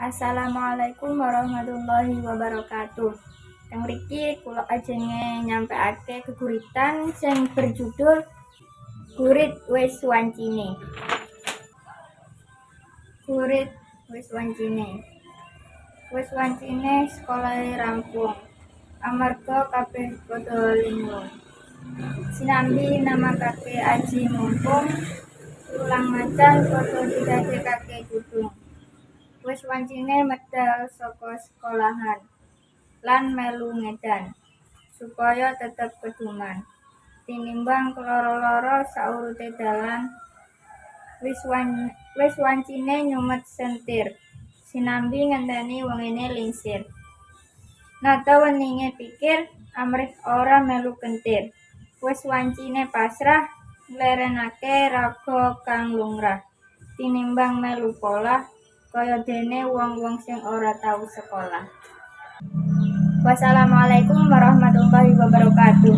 Assalamualaikum warahmatullahi wabarakatuh. Teng mriki kula ajenge nyampeake geguritan sing berjudul Gurit Wis Wancine. Gurit wis wancine. Wis wancine sekolahe rampung. Amarga kabeh padha linglung. Sinambi namakake aji mumpung, ulang macan padha didadekake kudung. Wis wancine medal saka sekolahan lan melu ngedan supaya tetep keduman. Tinimbang keloro-loro saurute dalan, wis wancine nyumet sentir. Sinambi ngenteni wengine lingsir. Nata weninge pikir amrih ora melu kentir. Wis wancine pasrah nglerenake raga kang lumrah. Tinimbang melu polah kaya dene wong-wong sing ora tau sekolah. Wassalamualaikum warahmatullahi wabarakatuh.